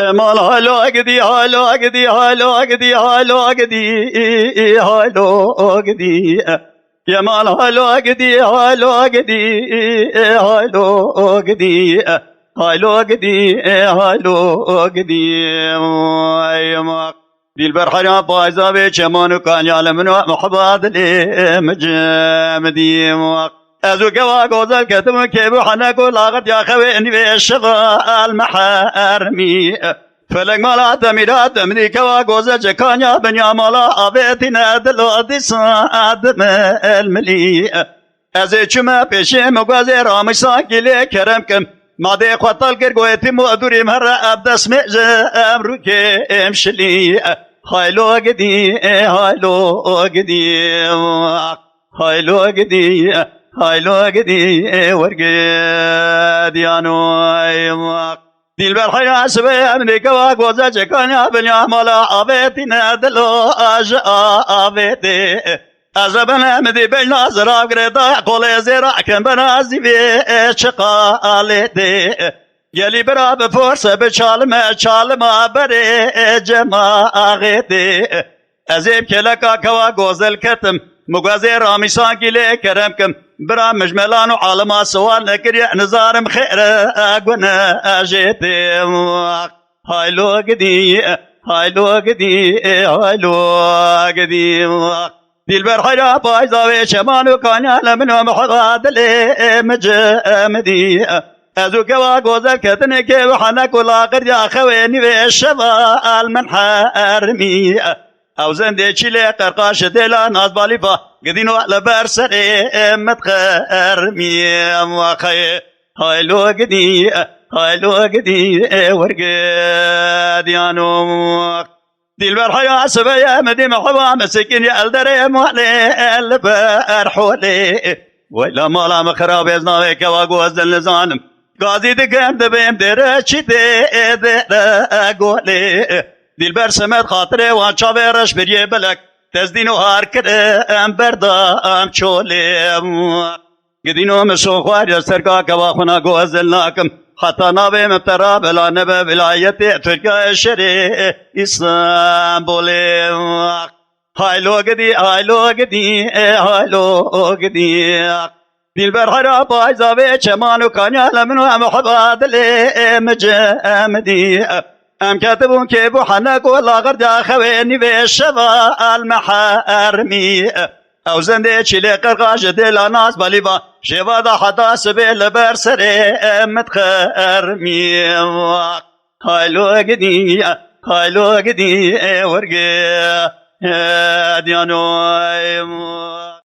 مال هالو اقدي هالو اقدي هالو اقدي هالو اقدي هالو اقدي يا مال هالو اقدي هالو اقدي هالو اقدي هالو اقدي هالو اقدي ما دي البرحة بايزة بيشمانو كان يعلمنو محباد لي مجمدي ازو قوا قوزل كتم كيبو حنكو لاغت يا خويني بيشغى المحارمي فلق مالا تميرات مني كوا قوزل جكانيا بنيا مالا ابيتنا دلو دي سعد الملي ازي چما پیشي مقوزي رامش ساكيلي كرمكم مادي خوطال كرقويتي مؤدوري مهر ابدس مئزم روكي امشلي هايلو قدي هايلو قدي هايلو قدي هايلو قدي ورقد يانو ديل بالحياة سبيا من كواك وزاج كان يا بني مالا أبيتنا دلو أج أبيتي أزبنا مدي بينا زراق رضا قولي زراع كان بنازي بيشقا عليتي يلي برا بفرصة بشالما بري جما أغيتي أزيب كلكا كوا قوزل كتم مقازي رامي ساقي لي كرمكم برا مجملان وعالما سوال نكري نزارم خير أقونا أجيتي هايلو قدي هايلو قدي هايلو قدي دي البرحية بايزة وشمانو كان يعلمنو محضاد لي مجمدي ازو كوا قوزل كتني كي وحنك ولاقر يا خويني وشفا المنحرمي او زندي چيلي قرقاش ديلا ناز باليفا قدينو على برسري متخرمي امواخي هايلو قدي هايلو قدي ورقد يانو دي البرحية سبيا مدي محبا مسكين يالدري موالي البرحولي ويلا مالا مخراب يزناوي كوا قوزل نزانم قاضي دقم دبيم درشي دي قولي دي البرسمت خاطري وان شابيرش بريه بلك تزدينو هار كرم بردام چولي قدينو مسو خوار سرقا كواخنا قوزل ناكم حتى نابي مبترا بلا نبا بلايتي تركا الشري اسطنبولي هايلو قدي هايلو قدي هايلو قدي دي البرحرة بايزة بيشمانو كان يعلمنو محباد لي مجمدي ام كاتبون كيبو حنك ولا غرجا خويني بيشفا المحارمي او زندي چلي قرقاش ديلا ناس باليبا شفا حتى سبيل برسري متخرمي هايلو قدي هايلو قدي ورقي ديانو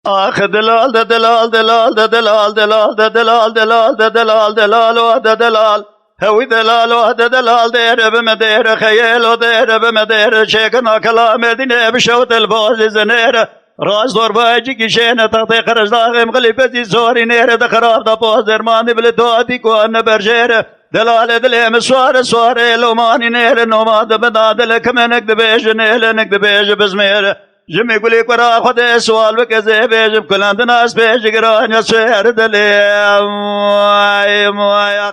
آخ دلال دلال دلال دلال دلال دلال دلال دلال دلال دلال هوي دلال وهذا دلال دير بمدير خيال ودير بمدير شيكنا كلام دينه بشوت البوز زنير راس دور باجي كيشين تغطي خرج داغم غلبتي زوري نير دخراب دا بوز درماني بلدواتي كوان برجير دلال دليم سوار سوار لوماني نير نوماد بداد لك منك دبيج نيل نك دبيج بزمير جمي يقولي قرا خد سوال بكزي بيج بكل ناس بيج قران يسير دليم واي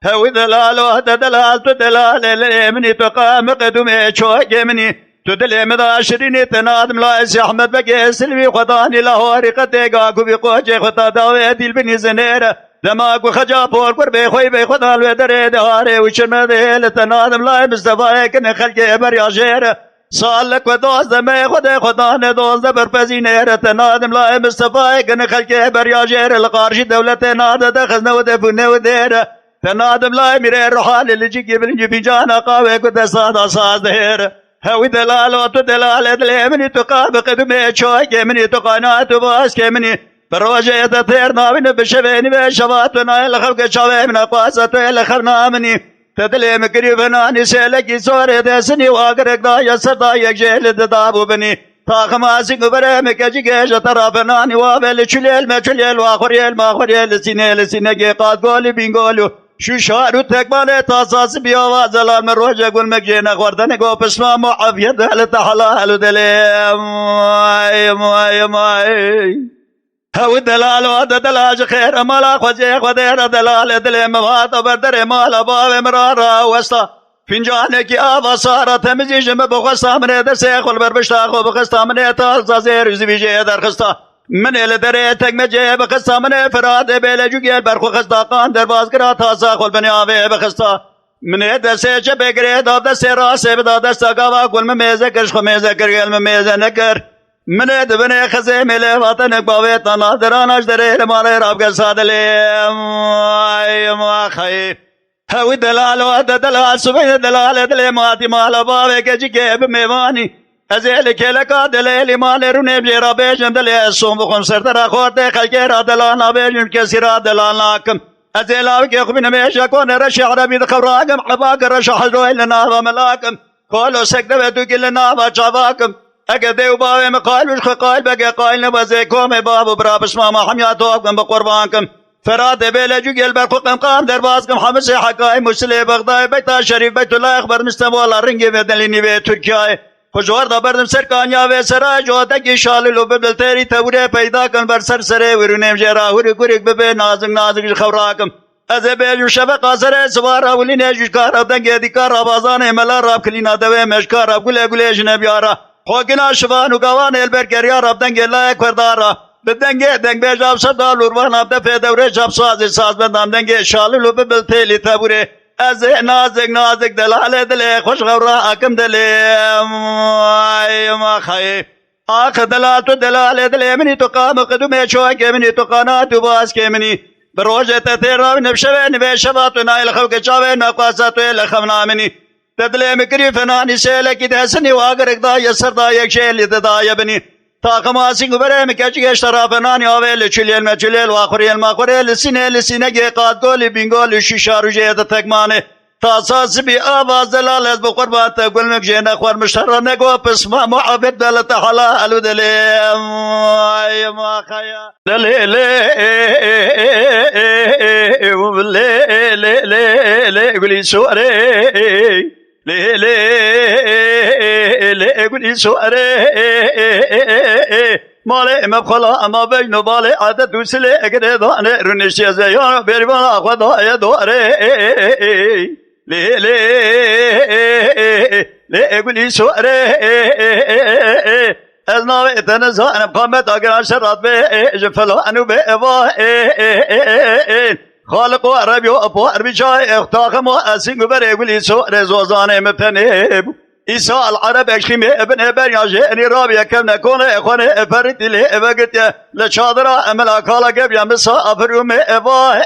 هوي دلال وهذا دلال تدلال مني تقام قدمي شوق مني تدلي مداشريني تنادم لايس احمد بقي سلمي خداني لاهوري قتيقا كوبي قوجي خطا داوي ديل بني زنير دماغ وخجا بور قربي خوي بي خدا الودري دهاري وشمدي تنادم لاي مصطفى كن خلقي برياجير صالك ودوز دمي خدي خدان دوز برفزي نير تنادم لاي مصطفى كن خلقي برياجير القارشي دولة نادى دخزنا ودفن ودير تنادم لاي ميري روحالي اللي جيكي بنجي في جانا قاوي كنت صادا صادر هوي دلال وتدلال دلي مني تقاب قدمي شوكي مني تقانات وباسكي مني بروجي تطير ناوين بشبيني بشبات وناي لخلق شوي من قواسة لخرنا مني تدلي مكري بناني سيلكي سوري دسني واقرق دا يسر دا يكجيل ددابو بني طاقما سيقو برمك جيكيش طرفناني وابل چليل ما چليل واخوريل ما خوريل سينيل سينكي قاد قولي بين قولو شو شعر تقبل تصاص بيواز الان روجك والمكجين اخوردن قو بسما معافية دهل تحلال دليم ماي هو دلال وهذا دلاج خير مالا خوزي خودير دلال دليم وهذا بردر مالا باب مرارا وسطا فنجانك آبا صارت مزيج بخستا من درسي خل بربشتا خو بخستا من تازا زير زبيجي در خستا من الدريتك مجي بخستا من فراد بلجوجي برخو خستا قان در بازگرا تازا خل بنياوي بخستا من درسي چبگري داب درسي راسي بدا درسا قوا قل مميزة كرش خميزة كرگل مميزة نكر من دبني خزي ملي وطنك باويت نادراناش دري لمالي راب قصاد لي ما خيف هاوي دلال وهذا دلال سبين دلال دلي ماتي مال بابي كجي كيب ميواني ازيل كيلكا دلي مال روني بجيرا بيجن دلي الصوم بخم سرطرا خورتي خلقيرا دلانا بيجن كسيرا دلاناكم ازيلا وكي خبين ميشا كون رشي عربي دخوراكم حباك رشا حجروي لنا وملاكم قولوا سكدة بدوكي لنا وشافاكم اكدي وبابي مقال وش قال بقى قايل نبزيكم بابو برابش ماما حمياتوكم بقربانكم فراد بلجوجي البرقم قام دربازكم حمسي حكاي مسلي بغداد بيت شريف بيت الله اخبر مستوى رنجي بدليني بيت تركيا خوشوار دا بردم سرکانیا و سرای جوادکی شاللو ببل تری توره پیدا کن بر سر سره ورونیم جرا وری گریک ببه نازک نازک خوراکم از بیل شفق سر سوارا ولی نجوش کارا دنگی دیکارا بازان ملا راب کلینا دوه مشکارا گله گله جنبیارا خوگنا شوانو گوان البرگریا راب دنگی لایک وردارا بدنگی دنگ بیجاب صدال وروان اب دفه دوره جاب ساز بدام دنگی شاللو ببل تری توره از نازک نازک دلال دل خوش غورا حکم دل ما خیف آخ دلال تو دلال دل منی تو قام قدوم شوک منی تو قنات باز که منی بروجه تتیرا نبشوه نبشوه تو نایل خوک چاوه نقاسا تو لخمنا منی تدل مکری فنانی سیلکی دهسنی واگر اقدا یسر دا یک شیلی دا یبنی تاقما سینگو بره مکچی اشترا فنانی آوه چلیل مچلیل واخوریل ماخوریل لسینه گی قاد گولی بینگولی شیشا روژه دا تکمانه تاساس بی آواز دلال از بقربان تقول مکجه نخوار مشتر نگو پسما معابد دلت حلال دلی ما خیا دلی لی قولی سواره لی قولی سواره ماله مبخلا اما بجنو باله عادت وسله اگر دانه رونشی زیان بریبان خدا دواره لی قولی سواره از ناوی تنزان بقامت اگر شرط به جفلا انو به ابا خالق و عربی و ابو عربی جای اختاقم و اسینگو بره قولی سواره زوزانه مپنه إيسا العرب أكشيم ابن ابن ياجئني رابي كم نكون إخواني أفرد لي أبقت لشادرة أملا كالا قبل مسا أفرهم أبا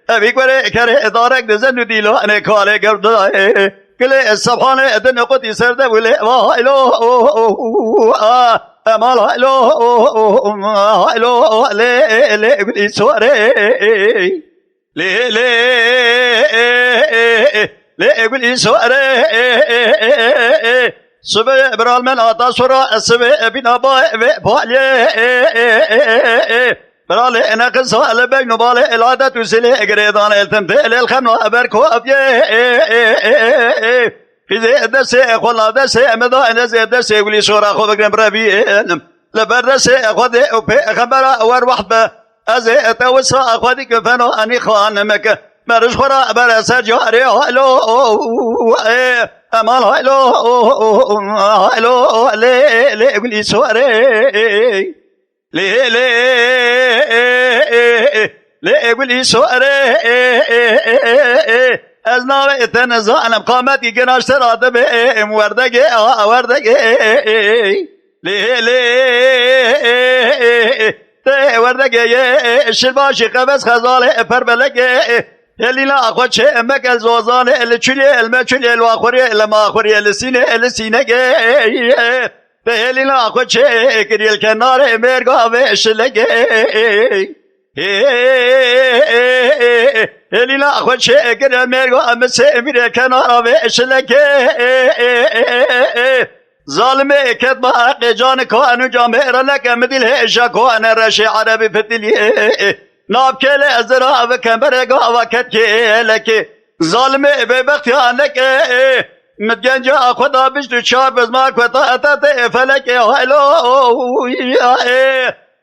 أبي قرأ كره إدارك دزنو ديلو أنا كالا قبل كل السبحان أدن قدي سرد ولي وإلو أمال إلو لي قلي سوري لي لا يقول إنسواره سبع برال من عطا سرا سبع بنا بالي برال أنا قصة على بين بالي العادة تسلي أجريدان التمثيل الخمر أبركو أبيه في ذي الدرس أخونا درس أمدا أنا ذي الدرس يقول إنسورا خو بكرم بربي لبردرس أخذ خبر أور واحد أزي أتوسع أخذ كفنو أني خان مكة مرش خورا برسر جاري هلو أمال هلو لي قولي سواري لي قولي سواري از ناوی تنزانم قامتی گناش تراده به وردگی لی وردگی شلباشی قبض خزاله پر بلگی يلينا أخوات شيء مكال زوزان الچلي المچلي الواخوري الماخوري السينة يلينا أخوات شيء كريل كنار ميرغا وشلق يلينا أخوات شيء كريل ميرغا أمسي مير كنار وشلق ظالم كتب حق جان كوانو جامع لك مدل هشا كوان رشي عربي فتلي ناب كله ازرا وكمبرغا وقت لك ظالم ببخت انك متجنجا خدا بجد چار بزما كتا اتت فلك هلو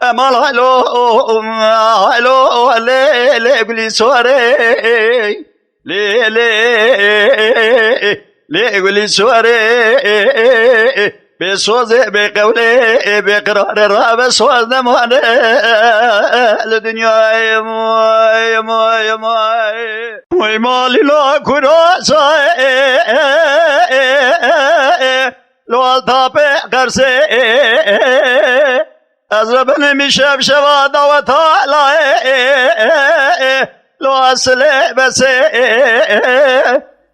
امال هلو لي قولي سوري لي لي لي قولي سواري بصوز بقولي بقرار الراب صوز نموانا لدنيا يموي يموي يموي ويمالي لا كراسا لو الطابع قرسي أزربني مشاب شوا دعوتا لو أسلي بسي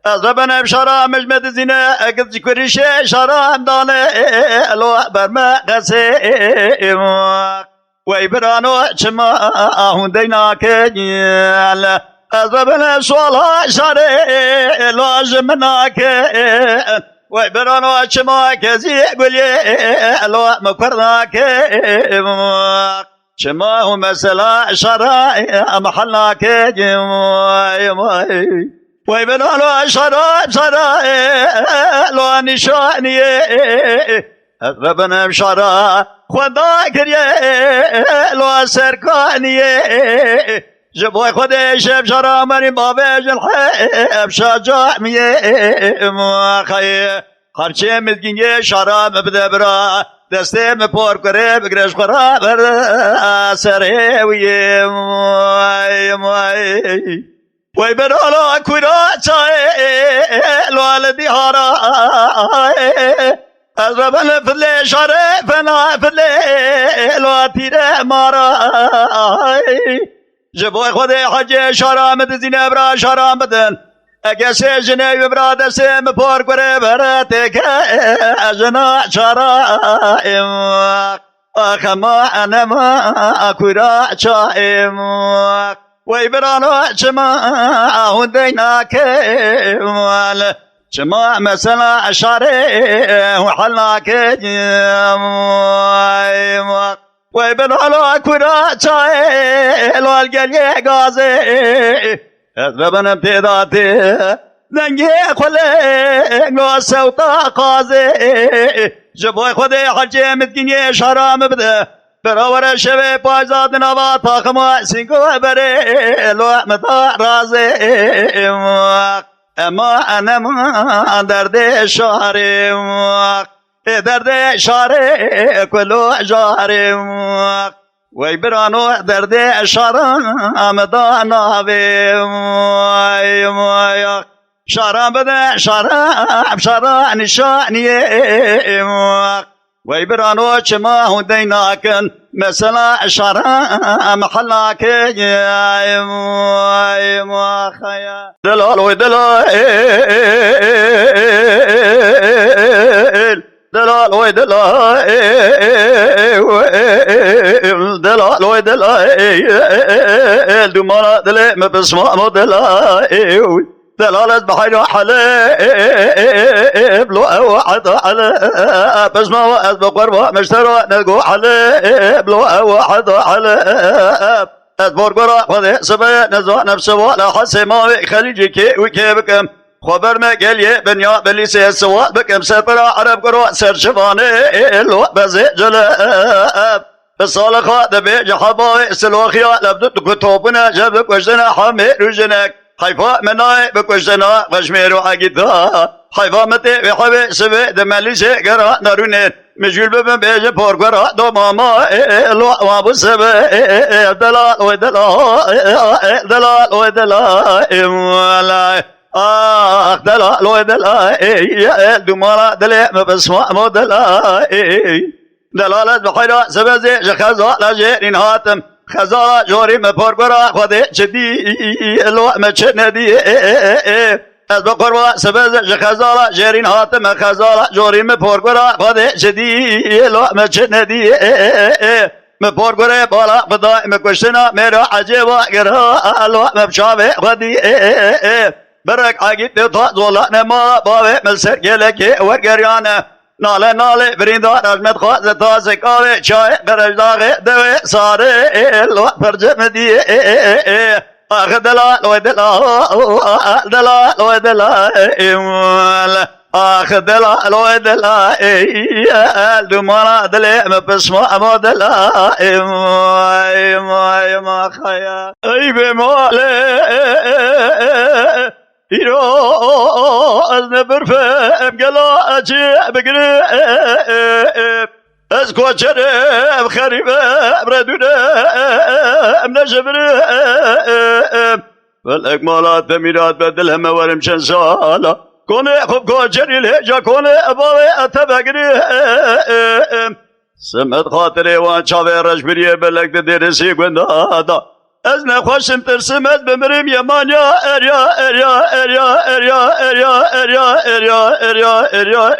أزربنا بشرا مجمد زنا أقد ذكرش شرا دانه لو برما قسيم ويبرانو چما هندينا كجيل أزربنا سوالا شري لازمنا كجيل ويبرانو چما كزي قولي لو مكرنا كجيل چما هم مسلا شرا محلنا كجيل ويبنالو شراب شراب لو نشاني ربنا بشرا خدا كريه لو سركاني جبوي خدا شب شرا مري بابج الحب شجاع ميه خي خرچه مدگینه شراب بدبرا دسته مپور करे بگرش خورا بر سره ويه موي ويبنالو كراتاي الوالدي هاراي أزربنا في اللي شرفنا في اللي الواتيرة ماراي جبوي خدي حجي شرامد زينبرا شرامدن أكسي جنيب براد سيم بور قريب راتك أجنا شرائم أخما أنا ما كراتاي ويبرانو چما هندينا كمال چما مثلا اشاره وحلنا كجم ويبرانو كرا چاي لو الجلي غازي ربنا بتداتي دنگي خله نو سوتا قازي جبوي خدي حجي مدكني شرام بده براور شوه پایزاد نوا تاخما سینگو بره لو متا رازه اما انا ما درد شارم درد شاره کلو جارم وی برانو درد شارم دانا وی شارم بده شارم نشانیه ويبرانو چما هندينا كن مثلا شرا محلاك يا ما خيا دلال ودلال دلال ودلال دلال ودلال دمارا دل ما بسمع مدلال دلالت بحيرو حليب لو واحد حليب بس ما وقت بقربه مشترى نلقو حليب لو واحد حليب أدبر قرا خذ سبا نزوع نفسه ولا حسي ما خليجي كي وكي بكم خبر ما قال يا بنيا بلي سواء بكم سفرا عرب قرا سر شفاني لو بزي جلاب الصالخة دبي جحباوي سلوخيا لبدت كتوبنا جبك وجدنا حمير وجنك حيفا مناي بكوشنا غشميرو عقيدا حيفا متي بحبي سبي دماليسي قرا نارونين مجول ببن بيجي بور قرا دو ماما لو وابو سبي دلال ودلال دلال ودلال دلال ودلال دمارا دلي مبسمع مدلال دلالة بحيرا سبزي جخزا لجيرين هاتم خزارة جوري مبور برا خودي جدي الوقت ما تشندي از بقربا سبز جخزارة جيرين هاتم خزارة جوري مبور برا خودي جدي الوقت ما تشندي مبور برا بالا فضاء مكوشنا ميرا عجيبا قرا الوقت مبشابه خودي برك عقيد تطاق زولا نما باوي ملسر جلكي ورقريانا ناله ناله بريندا رجمت خواز تازه کاوه چای قرش داغه دوه ساره لو فرجم دی آخ دلال و دلال دلال و دلال آخ دلال و دلال دمانا دلی مپسما اما دلال ما خیا ای به ماله ایرو از نبرفم گلا اجی بگرم از کوچرم خریبم ردونم نجبرم والاکمالات میراد بدل همه ورم چند سالا کنه خوب کوچری لجا کنه اباوی اتبگرم سمت خاطره وان چاوه رجبریه بلک ده درسی گندادا از نخوشم ترسم از بمرم یمان یا اریا اریا اریا اریا اریا اریا اریا اریا اریا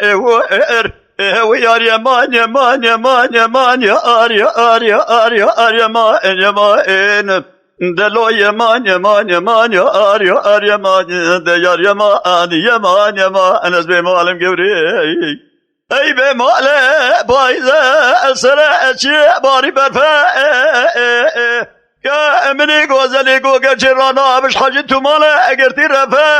ایو یار یمان یمان یمان یمان یا آریا آریا آریا آریا ما یمان دلو یمان یمان یمان یا آریا آریا ما ده یار یمان یمان یمان از به معلم گوری ای به مال بایزه سر چی باری برفه که امنی گوزلی گو گرچه رانا بش حاجی تو مال اگرتی رفه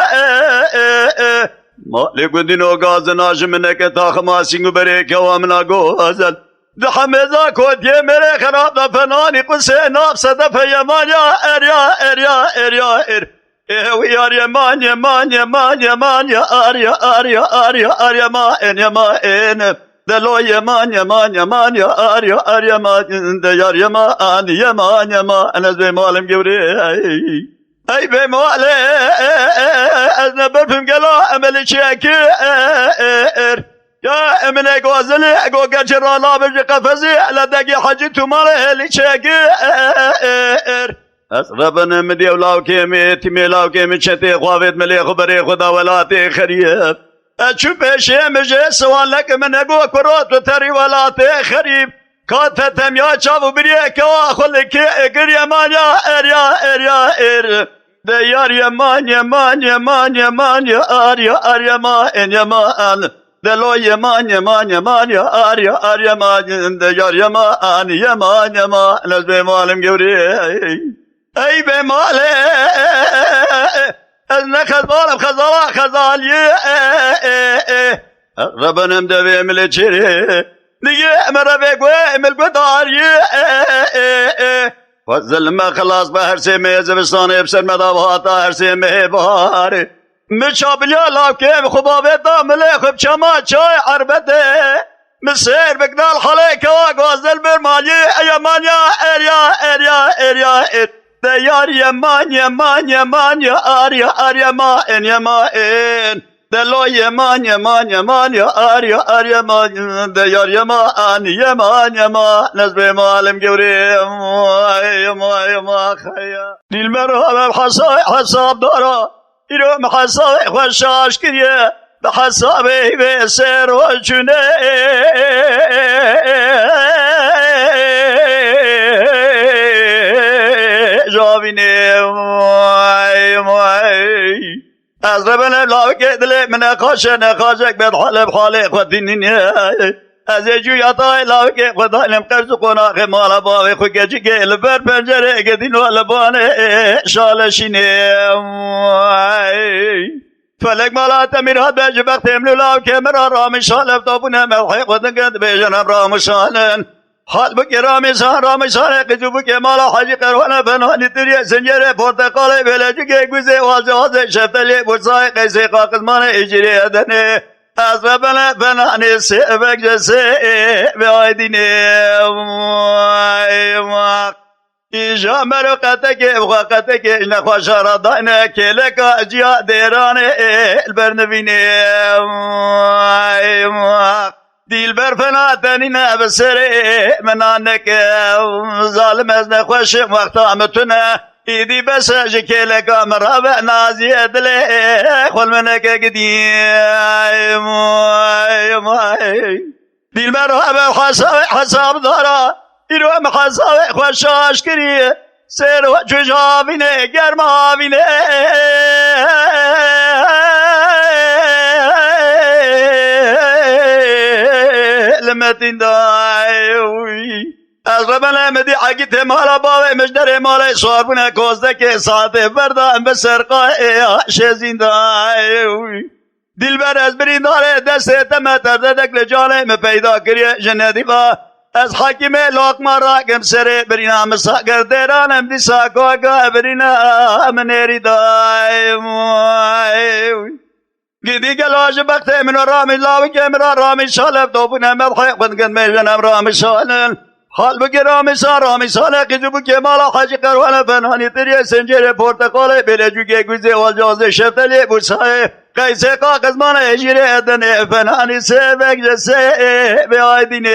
مالی گندینو گاز ناجمنه که تا خماسینگو بره که وامنا گوزل ده حمیزا کودیه میره خراب ده فنانی قصه ناب صدف یمان یا اریا اریا اریا ویار یمان یمان یمان یمان یا آریا آریا آریا آریا ما این دلو یمان یمان یمان یا آریا آریا ما دیار یمان یمان یمان از به معلم گوری ای به معلم از نبرفم گلا عملی چکر یا امنه گوزلی اگو گرچرانا بجی قفزی لدگی حجی تو مال هلی چکر از ربنا مدی اولاو کمی تیمیلاو کمی چتی خواهد ملی خبری خدا ولاتی خریب اچو پیشه مجه سوان لک من اگو کرات و تری ولاتی خریب کاتتم یا چاو بریه کوا خلکی اگر یمان یا اریا اریا دیار یمان یمان یمان یمان یا آریا آریا ما این یمان دلو یمان یمان یمان یا آریا آریا ما دیار یمان یمان یمان از به معلم گوری ای به ماله از نخزبالم خزالا خزالی ربنم دوی ملی چیری دیگه امرا بگوی ملگو داری فضل ما خلاص به هر سیمه زبستان ابسر مداباتا هر سیمه باری مچابلیا لاکیم خوبابه دامله خوب چما چای عربته مسیر بگدال حاله کوا گوزدل برمالی ایمان یا اریا اریا اریا دیار یمان یمان یمان یا آریا آریا ما این دلو یمان یمان یمان یا آریا آریا ما دیار یمان یمان یمان نزب معلم گوری ما خیا دیل مرحبا حساب دارا ایرو محساب خوشاش کریه به حساب به سر و چونه جاوینه از ربنا لاوکه دل من خاشه نخاشک بد حال بحال خودینی از جویاتای لاوکه خدا لم قرض قناخ مال باوی خو گجی گل بر پنجره گدین ول بانه شالشینه فلک مالات میراد بج وقت املو لاوکه مرا رام شالف تابونه ملحق ودن قد بجنم رام شالن حال بک رامیسان رامیسان قجو بک مالا حاجی قروانه فنانی تریه سنجره پرتقاله بلجو که گوزه واجه شفتلی برسای قیسی قاقزمان اجری ادنه از ربنا فنانی سیبک جسه به آیدینه ایجا مرو قطعه وقتك نخوشارا داينه كلك اجيا ديرانه البرنبينه ديل برفنا تنينه بسره منانك ظالم از نخوش وقتا متونه ايدي بس جكلك مرابع نازي دله خل منك قديم ديل مرحبا حساب دارا ایرو محصاب خوشاش کریه سر و جوابینه گرماوینه لمتین دایوی از ربنا مدی عقیت مالا باوی مجدر مالا سواربونه کوزده که ساعته بردان به سرقای شزین دایوی دل بر از بری داره دسته تمتر ددک لجانه می پیدا کریه جندی با از حکیم لقمه راکم سر برینا مساگر دیرانم دی ساکوگا برینا منیری دایم گیدی گلاج بخته من رامی لاوی که من رامی شالب دوبونه مدحیق بندگن میجنم رامی شالن حال بگی رامی ساله قیدو بگی مالا حاجی قروان فنانی تریه سنجر پورتقاله بلجو که گوزه والجاز شفتلی بوسای قیسه قاقزمان اجیره ادنه فنانی سبک جسه به آیدینه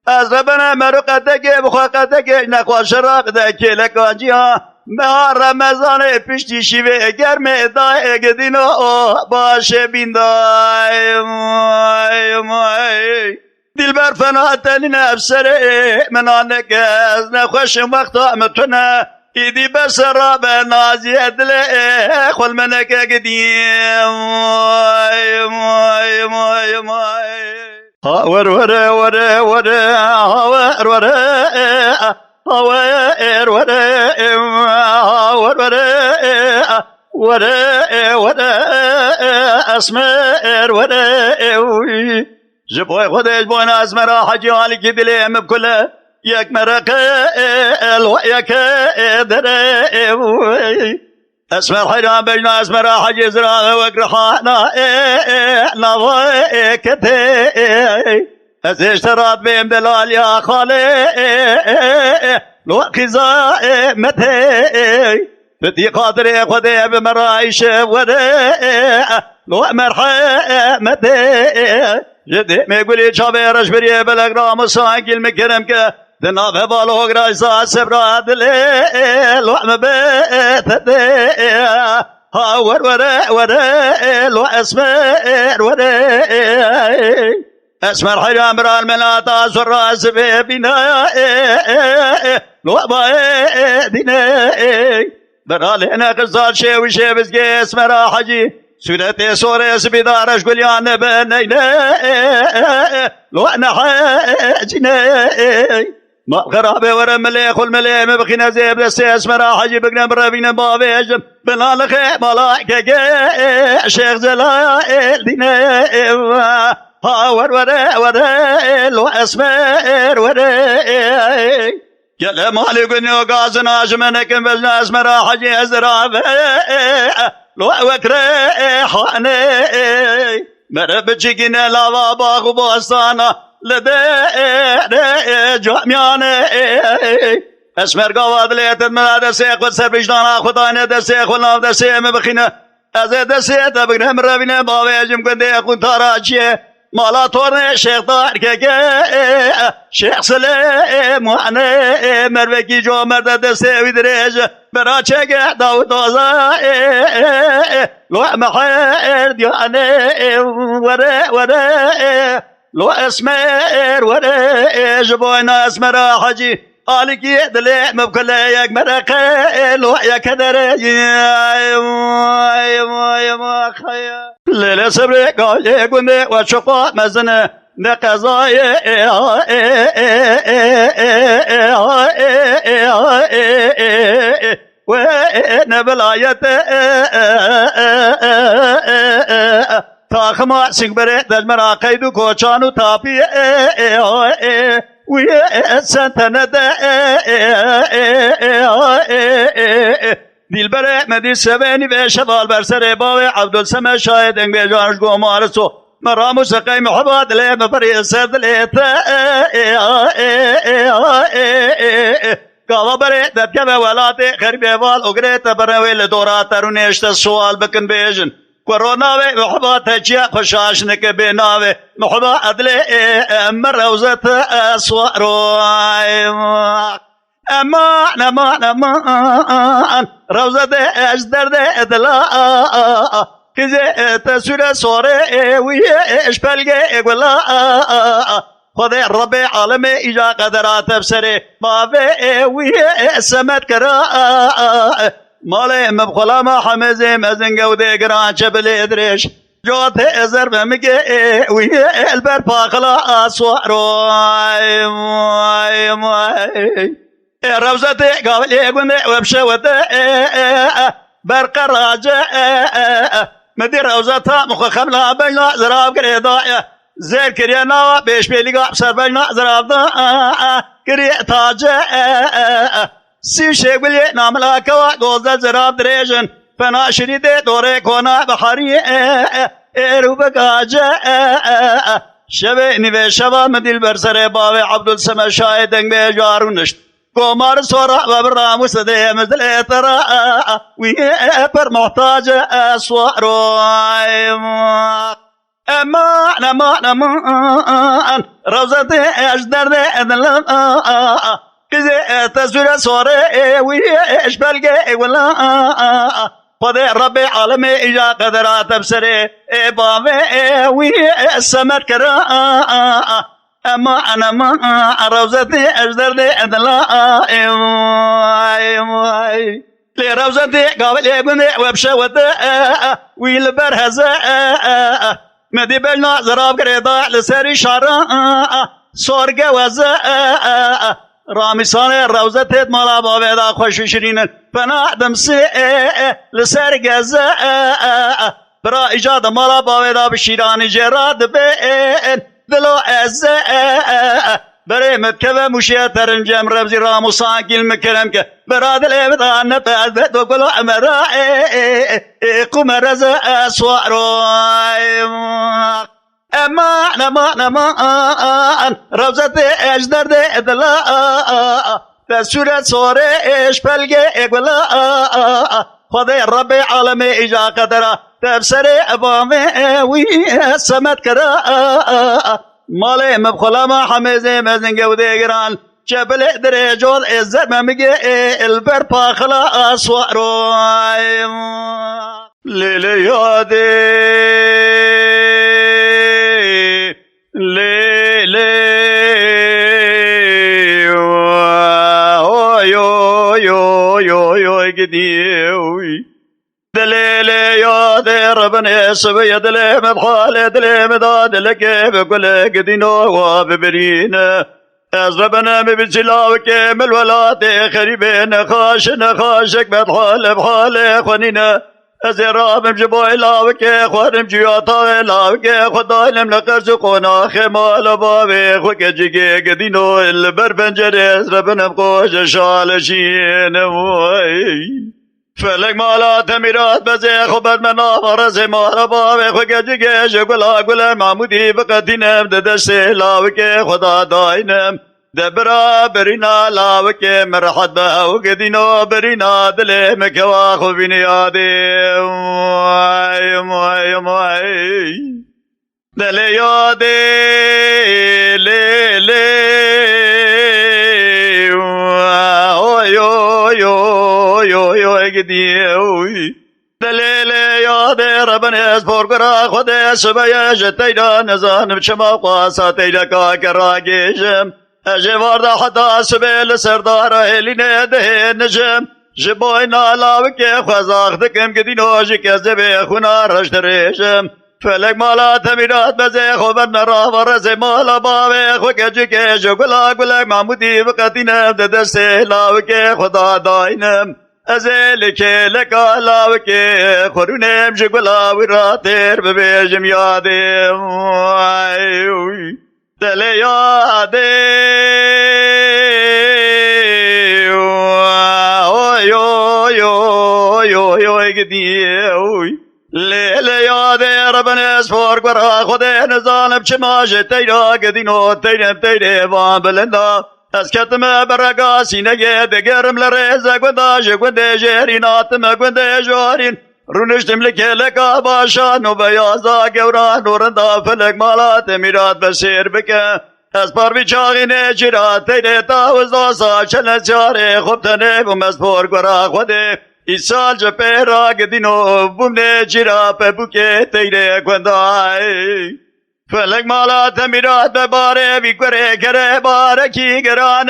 از ربنا مرو قدگی بخوا قدگی نخوا شراب دکی لکانجی ها مهار رمضان پشتی شیوه گرم دای گدینو باشه بیندای دلبر فنا تنی نفسر منانه گز نخوش وقتا متونه ایدی بسراب نازی دل خل منک قدیم ور ور ور ور ور ور ور ور ور ور اسمر ور جبوي خدش بوين اسمر حجي علي كدلي مبكله يك مرقه الويك دري اسمر حيران بجنا اسمر حجي زرا وقرحانا نواي كتي اشترات بهم دلال يا خالي لو خزا متي بدي قادر خدي بمرايش وري لو مرحمتي جدي ما يقولي شابي رجبري بالاقرام ساكل مكرم كه دناب بالو غرايزا سبراد لي لو مبتدي ها ور لو اسمر ور اسمر حرام رال مناتا سراس بينا لو بايدنا برال هنا قصال شي وشي بسقي اسمر حجي سورة سورة سبيدارش قليان بنينا لو انا حاجنا ما غرابة ورا مليخ والمليخ مبخينا زيب لسي اسمر حجي بقنا برابينا بابيش بلا لخي ملايكة شيخ زلائل دينا ور لو اسمر ور يلا مالي قلنا وقازنا جمنك بزنا اسمر حجي ازرابه لو وكره حاني مرب جينا لا باغ بوستانا لدي جامياني اسمر قواد ليت من دسيخ والسربجدانا خدانا دسيخ والناف دسيخ مبخينا ازي دسيخ تبقنا مرابينا باويجم كنده اخون تاراجي مالا تورنه شيخ دار که شيخ سليم وعنه مروكي جو مرد دسته ويدريج براچه که داود آزا لو محر ديانه وره لو اسمر وره جبوينا اسمر حجي آلكي دلي مبكله يك مرقه لو يكدره يا خيا ليلة صبر قاية قنده وشقا مزنه نقضاي ونبلاية تاخما سنبره دجمرا قيدو كوچانو تابي ويسنتنه دلبر مدی سبنی به شوال بر سر باوی عبدالسمه شاید انگ به جانش گمارسو مرامو سقی محبت لی مفری سرد لیت قاوا بره دبکه به ولات خریبه وال اگریت برویل دورات ترونیشت سوال بکن بیجن کرونا و محبت هجیا خوشاش نک بناوه محبت ادلی امر روزت اسوارو امان روزه اجدر ادلا كذا تسوره صوره ويش بلغه ولا خد رب عالم اجا قدرات تفسره ما في وي سمت كرا مال مبخلا ما حمزه مزن قوده قران شبل ادريش جوت ازر بمگه وي البر باخلا اسوارو روزته قابل يقول وبشوته برقراجه مدير روزتها مخ خملا بينا زراب قريضايا زیر کریه نوا بیش بیلیگا سربل نظرابدا کریه تاجه سی شگولی ناملا کوا دوزده زراب دریجن فنا شریده دوره کنا بحری ایرو بگاجه شبه نیوه شبه مدیل برسره باوی عبدالسمه شایدنگ به جارونشت کومار سورا وبرامو سده مزل ترى وي پر محتاج اسوارو اما روزت اجدر ادل كزي تزور سوري وي ايش بلقي ولا قد رب عالم اجا قدرات تبصري بابي وي السمر كرا اما انا ما روزتي اجدر ادلا لروزتي قابل يقول وبشوت ويل برهزه مدي بلنا زراب قريضا لسري شارع صورقه وزه رامي صانع روزتي مالا بابدا خوش شيرين فنا دمسي لسري غزه برا ايجاد مالا بابدا بشيراني جراد بين دلو از برای مکه موشی ترنجم رمزی رامو سانگیل مکرم که براد الابدان نتعذب دو کلو امرا قمر از اسوارو امان روزت اجدر ده ادلا تسورت سوره اش پلگه اگولا خدای رب عالم ایجا قدره تفسر ابامه وی سمت کرا ماله مبخلا ما حمزه مزن گوده گران جبل درجات عزت ممگه البر پاخلا اسوارو لیلی یاده لیلی یو یو یو یو گدیوی دليل يا دير ربنا سبي دلي مبخال دلي مداد لك بكل قدينو وببرينا از ربنا ببجلاوك ملولات خريبين خاشك بدخال بخال خنينا از راب جبوي لاوك خورم جياتا لاوك خدايلم لقرزقونا خمال بابي خوك جيجي قدينو البر بنجرز ربنا بقوش شالشين وي فلک مالا تمیرات بزه خوبت منا مرز مارا باوی خو گجگه جگلا گل معمودی بقدینم ددسته لاوک خدا داینم دبرا برینا لاوک مرحد باو گدینو برینا دل مکوا خوبین یادی موی دل یادی لی گدیوی دلیل یاد ربنا اسپور کرا خود سبیش تیدا نزانم چما قاسا تیدا کا کراگیشم اجوارد حتا سبیل سردار هلینه ده نجم جبوی نالاو که خوزاخ دکم گدینو جکزه خونا رشتریشم فلک مالا تمیرات بزه خوبت نرا ورز مالا باوی خو کجکه جگلا گلک معمودی بقدینم دسته لاو که خدا داینم ازل که لکا لاو که خورونم جگلا وراتر ببیجم یادم دل یاده لیل یاد ربنا اسفار قرا خود نزانم چماش تیرا قدینو تیره وان بلندا از کتم برگا سینه دگرم لرزه گونداش گونده جریناتم گونده جارین رونشتم لکه لکا باشا نو بیازا گوران نورندا فلک مالات میرات بسیر بکن از پر بیچاقینه جرات تیره تاوزدا سا چلن چاره خوب تنه بوم اسفار قرا خوده ایسال جپه را گدینو بومنه جرا په بوکه تیره گوندای فلک مالا تمیرات بباره بیکره کره بارکی گران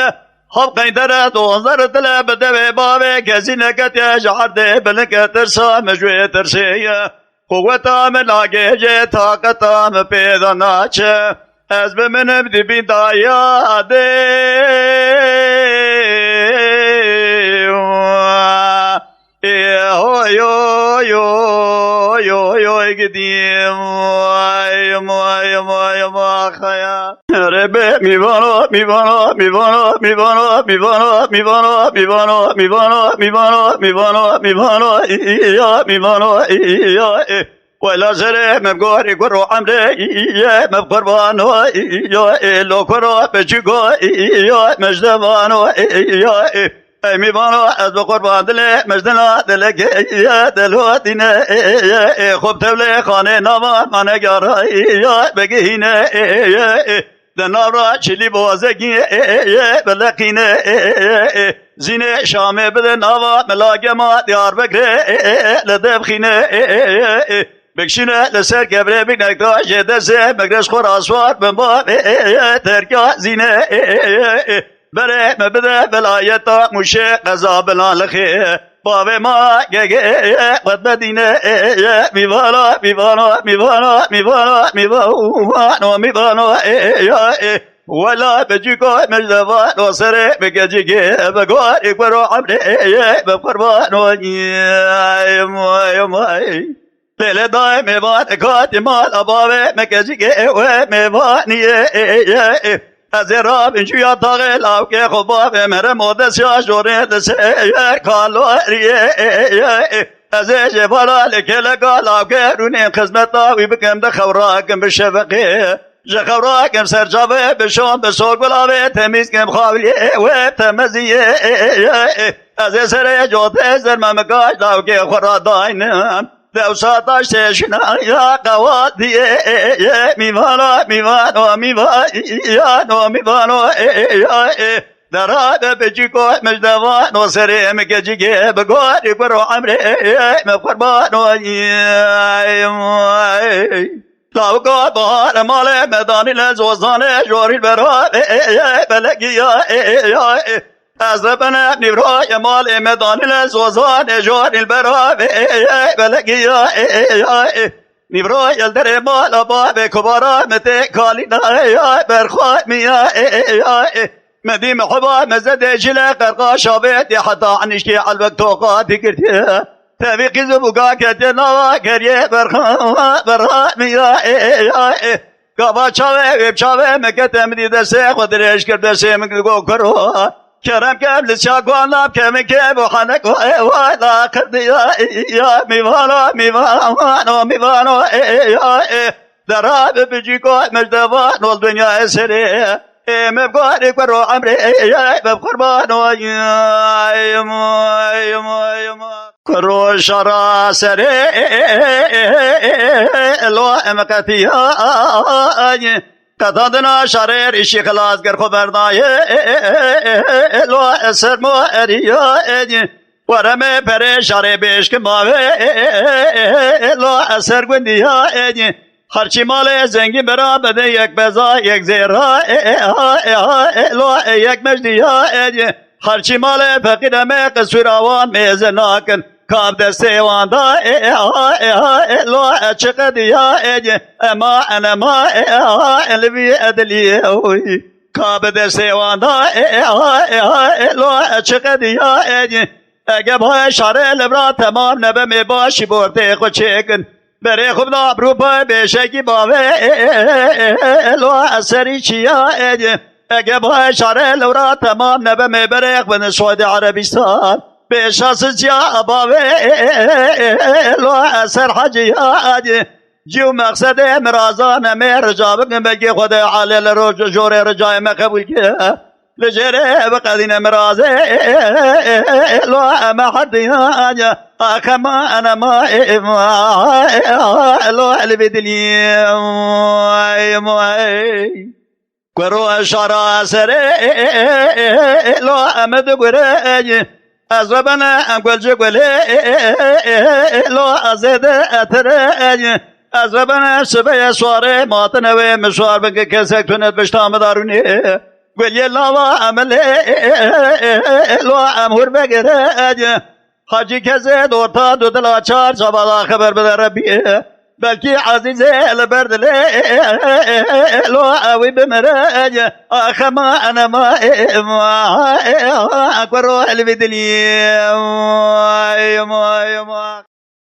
حب قیدره دوزر دل بده بابه کسی نکت جعرده بلنک ترسا مجوه ترسیه قوتام لاگه جه طاقتام پیدا ناچه از بمنم دی بین دایاده قدیم ما خیا ربه میوانو ولا زره مبغوري قرو عمري يا مبقربانو يا لو كرو بجيغو يا مجدبانو يا میوانو از بقربان دل مجدنا دلک یا دلواتینه خوب تبله خانه نامان منگاره یا بگهینه دنارا چلی بوازگی بلقینه زینه شامه بده ناوا ملاگه ما دیار بکره لدبخینه بکشینه لسر گبره بینک داشه دسته مگرش خور آسوار بمبا ترکا زینه بره مبده بلایتا موشه قضا بلا لخی بابه ما گگه قد بدینه میوانا ولا بجيكو مجدبان وصري بكجيكي بقوار يكبرو عمري بقربان ويماي ليلة داي ميبان كاتي مال أبابي مكجيكي وميباني ازراب انجویا تاغه لاوکه خوباب مره مودس یا جوره دسه کالو ازه جبالا لکه لگا لاوکه رونیم خزمتا وی بکم ده خوراکم بشفقه جخوراکم سرجابه بشام بسوق بلاوه تمیز کم خاولیه و تمزیه ازه سره جوته زرممکاش لاوکه خورا داینم دو ساتاش تشنا یا قوادیه میوانو دراد بجيكو مجدوان وسري مكجيكي بقاري برو عمري مقربان لاوكو بهار مال مداني لزوزان جوري البرا بلقيا از ربنا نبراي مال مداني لزوزان جوري البرا بلقيا نبراي الدر مال باب كبارا متي كالينا يا برخوات ميا مدي محبا مزد جلا قرقا شابت حتى عنشكي على الوقت توقات كرتي تبي قزبوكا كتنا كريه برخوات ميا كابا چاوه ويب چاوه مكتم دي دسه خدرش كردسه مكدو كرو كرم كم لسياقوانا كم كم وحنك وانا كردي يا ميوانو دراب بجيكو مجدوان والدنيا سري مبقاري كرو عمري بقربانو كرو شرا سري لو امكتيا قطادنا شرير اشي خلاص گر خبرداي لو اسر مو اريا ورمه پره شره بشک ماوه لو اسر گندیا خرچی مال زنگی برا بده یک بزا یک زیرا لو یک مجدیا خرچی مال فقیرمه قصور آوان میزناکن کام دسته واندا لو چقدیا اما انما الوی ادلی کام دسته واندا لو چقدیا اگه بای شاره لبرا تمام نبه می باشی برده خود چکن بره خوب نابرو پای بشکی باوه لو اثری چیا اگه بای شاره لبرا تمام نبه می بره خود سعود عربستان بشاس جا باوه لو اثر حجیات جو مقصد مرازان میں رجا بکن بلکہ خود عالی رو جور رجای میں قبول کیا لجره بقدين مرازه لو ما حد ياجا كما انا ما لو اللي بدلي كرو اشارة سري لو امد قراج ازبنا اقول جقولي لو ازيد اتراج ازبنا سبيا سواري ما تنوي مشوار بك كسك تنت بشتام داروني قل يلا وعمل لو امور بگراج حاجی کزه دورتا دو دلا چار شبالا خبر بده ربی بلکی عزیزه البرد لو اوی بمراج اخما انا ما اكبر البدلي